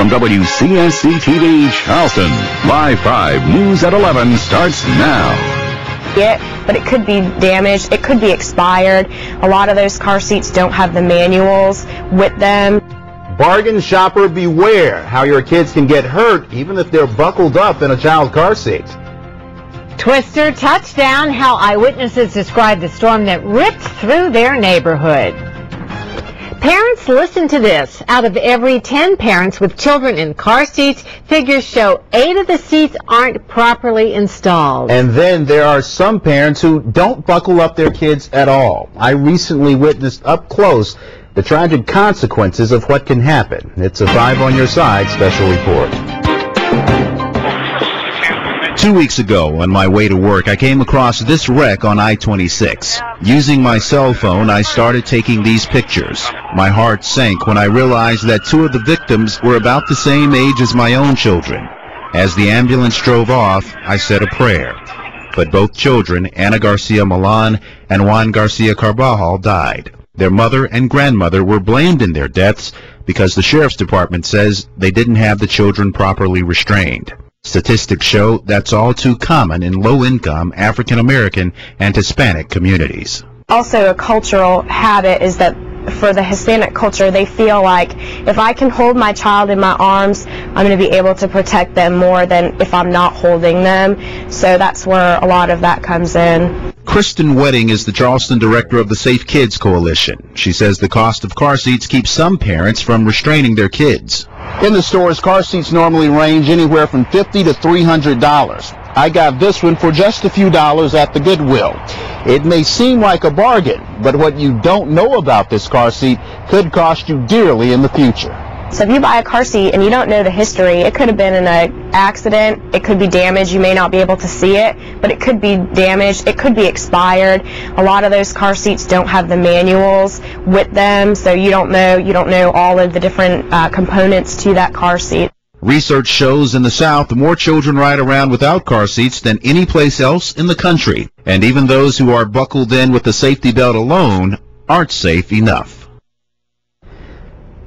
From WCSC-TV Charleston, Live 5 News at 11 starts now. But it could be damaged, it could be expired. A lot of those car seats don't have the manuals with them. Bargain shopper beware how your kids can get hurt even if they're buckled up in a child car seat. Twister touchdown, how eyewitnesses describe the storm that ripped through their neighborhood. Parents, listen to this. Out of every 10 parents with children in car seats, figures show 8 of the seats aren't properly installed. And then there are some parents who don't buckle up their kids at all. I recently witnessed up close the tragic consequences of what can happen. It's a 5 on Your Side special report. 2 weeks ago, on my way to work, I came across this wreck on I-26. Using my cell phone, I started taking these pictures. My heart sank when I realized that 2 of the victims were about the same age as my own children. As the ambulance drove off, I said a prayer. But both children, Ana Garcia Milan and Juan Garcia Carbajal, died. Their mother and grandmother were blamed in their deaths because the sheriff's department says they didn't have the children properly restrained. Statistics show that's all too common in low-income African American and Hispanic communities. Also, a cultural habit is that for the Hispanic culture, they feel like if I can hold my child in my arms, I'm going to be able to protect them more than if I'm not holding them. So that's where a lot of that comes in. Kristen Wedding is the Charleston director of the Safe Kids Coalition. She says the cost of car seats keeps some parents from restraining their kids. In the stores, car seats normally range anywhere from $50 to $300. I got this one for just a few dollars at the Goodwill. It may seem like a bargain, but what you don't know about this car seat could cost you dearly in the future. So if you buy a car seat and you don't know the history, it could have been in an accident, it could be damaged, you may not be able to see it, but it could be damaged, it could be expired. A lot of those car seats don't have the manuals with them, so you don't know all of the different components to that car seat. Research shows in the South more children ride around without car seats than any place else in the country. And even those who are buckled in with the safety belt alone aren't safe enough.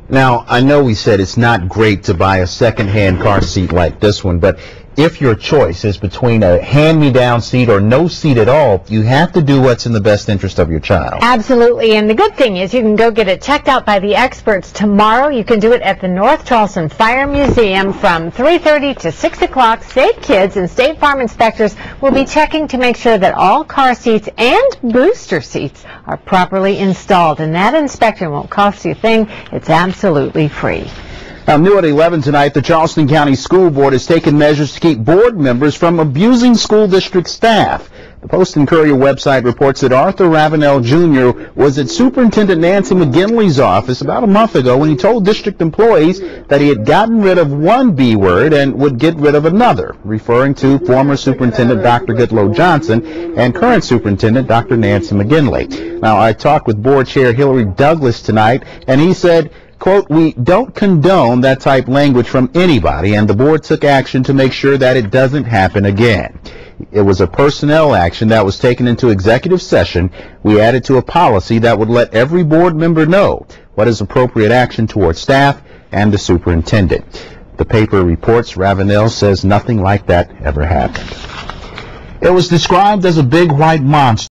Now, I know we said it's not great to buy a second-hand car seat like this one, but if your choice is between a hand-me-down seat or no seat at all, you have to do what's in the best interest of your child. Absolutely, and the good thing is you can go get it checked out by the experts tomorrow. You can do it at the North Charleston Fire Museum from 3:30 to 6 o'clock. Safe Kids and State Farm inspectors will be checking to make sure that all car seats and booster seats are properly installed, and that inspection won't cost you a thing. It's absolutely free. Now, new at 11 tonight, the Charleston County School Board has taken measures to keep board members from abusing school district staff. The Post and Courier website reports that Arthur Ravenel Jr. was at Superintendent Nancy McGinley's office about a month ago when he told district employees that he had gotten rid of one B word and would get rid of another, referring to former Superintendent Dr. Goodloe Johnson and current Superintendent Dr. Nancy McGinley. Now, I talked with Board Chair Hillary Douglas tonight, and he said, quote, "We don't condone that type language from anybody, and the board took action to make sure that it doesn't happen again. It was a personnel action that was taken into executive session. We added to a policy that would let every board member know what is appropriate action towards staff and the superintendent." The paper reports Ravenel says nothing like that ever happened. It was described as a big white monster.